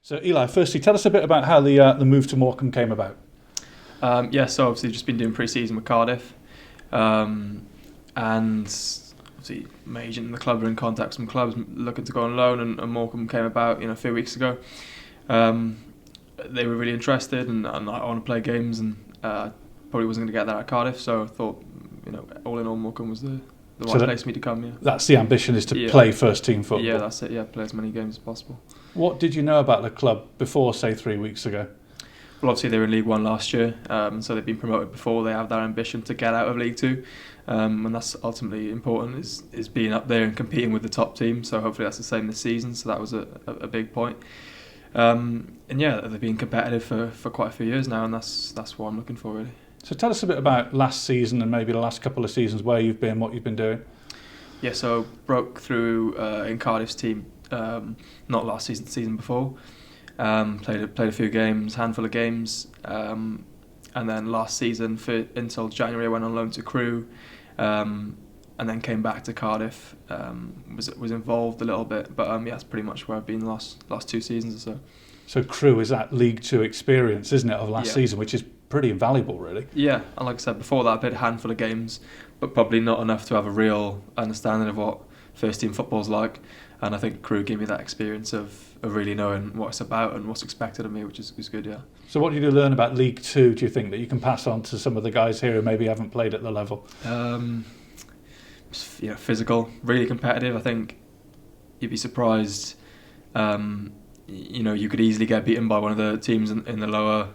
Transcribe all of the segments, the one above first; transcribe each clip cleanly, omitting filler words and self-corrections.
So Eli, firstly, tell us a bit about how the move to Morecambe came about. So obviously just been doing pre-season with Cardiff, and obviously my agent and the club are in contact with some clubs looking to go on loan, and Morecambe came about a few weeks ago. They were really interested, and I want to play games, and probably wasn't going to get that at Cardiff, so I thought all in all Morecambe was the right place for me to come. Yeah, that's the ambition, is to play first team football. Yeah, that's it. Yeah, play as many games as possible. What did you know about the club before, say, 3 weeks ago? Well, obviously they were in League One last year, so they've been promoted before. They have that ambition to get out of League Two, and that's ultimately important, is being up there and competing with the top team. So hopefully that's the same this season. So that was a big point. And yeah, they've been competitive for quite a few years now, and that's what I'm looking for, really. So tell us a bit about last season and maybe the last couple of seasons, where you've been, what you've been doing. Yeah, so broke through in Cardiff's team, not last season, the season before. Played a few games, handful of games, and then last season until January I went on loan to Crewe, and then came back to Cardiff. Was involved a little bit, but yeah, that's pretty much where I've been the last 2 seasons or so. So Crewe is that League Two experience, isn't it, of last season, which is pretty invaluable, really. Yeah, and like I said before that, I played a handful of games, but probably not enough to have a real understanding of what first team football's like. And I think Crewe gave me that experience of really knowing what it's about and what's expected of me, which is good, yeah. So what did you learn about League Two, do you think, that you can pass on to some of the guys here who maybe haven't played at the level? Physical, really competitive. I think you'd be surprised. You could easily get beaten by one of the teams in the lower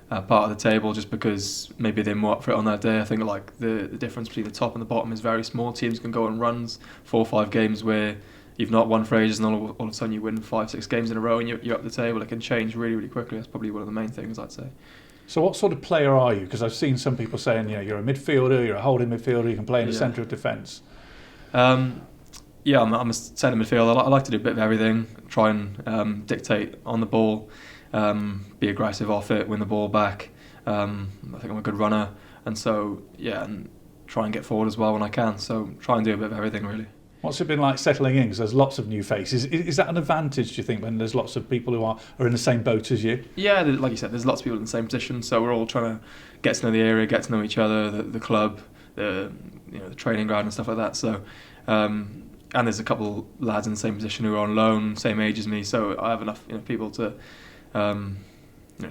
part of the table, just because maybe they're more up for it on that day. I think like the difference between the top and the bottom is very small. Teams can go on runs, 4 or 5 games where you've not won for ages, and all of a sudden you win 5-6 games in a row and you're up the table. It can change really, really quickly. That's probably one of the main things, I'd say. So what sort of player are you? Because I've seen some people saying, you're a midfielder, you're a holding midfielder, you can play in the centre of defence. I'm a centre midfielder. I like to do a bit of everything, try and dictate on the ball, be aggressive off it, win the ball back. I think I'm a good runner, and so and try and get forward as well when I can. So try and do a bit of everything, really. What's it been like settling in? Because there's lots of new faces. Is that an advantage, do you think, when there's lots of people who are in the same boat as you? Yeah, like you said, there's lots of people in the same position, so we're all trying to get to know the area, get to know each other, the club, the training ground and stuff like that. So, and there's a couple lads in the same position who are on loan, same age as me, so I have enough people to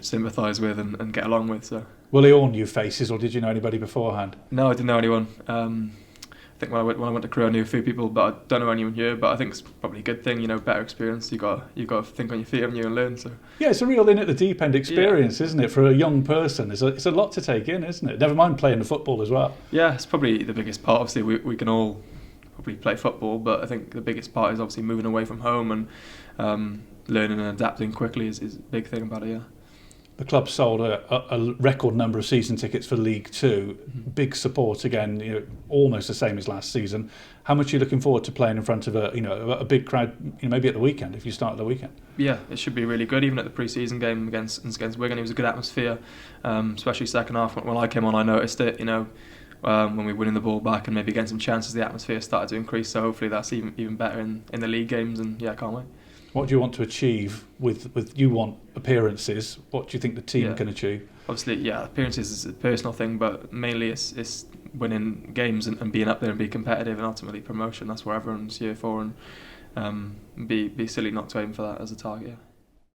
sympathise with and get along with. So, were they all new faces, or did you know anybody beforehand? No, I didn't know anyone. I think when I went to Crewe, I knew a few people, but I don't know anyone here. But I think it's probably a good thing, better experience. You got to think on your feet, haven't you, and learn. So yeah, it's a real in at the deep end experience, isn't it? For a young person, it's a lot to take in, isn't it? Never mind playing the football as well. Yeah, it's probably the biggest part. Obviously, we can all probably play football, but I think the biggest part is obviously moving away from home and learning and adapting quickly is a big thing about it. Yeah. The club sold a record number of season tickets for League Two. Mm-hmm. Big support again, almost the same as last season. How much are you looking forward to playing in front of a big crowd? Maybe at the weekend, if you start at the weekend. Yeah, it should be really good. Even at the pre-season game against Wigan, it was a good atmosphere. Especially second half. When I came on, I noticed it. When we were winning the ball back and maybe getting some chances, the atmosphere started to increase. So hopefully that's even better in the league games. And yeah, I can't wait. What do you want to achieve with you want appearances? What do you think the team can achieve? Obviously, appearances is a personal thing, but mainly it's winning games and being up there and be competitive, and ultimately promotion. That's what everyone's here for, and be silly not to aim for that as a target. Yeah.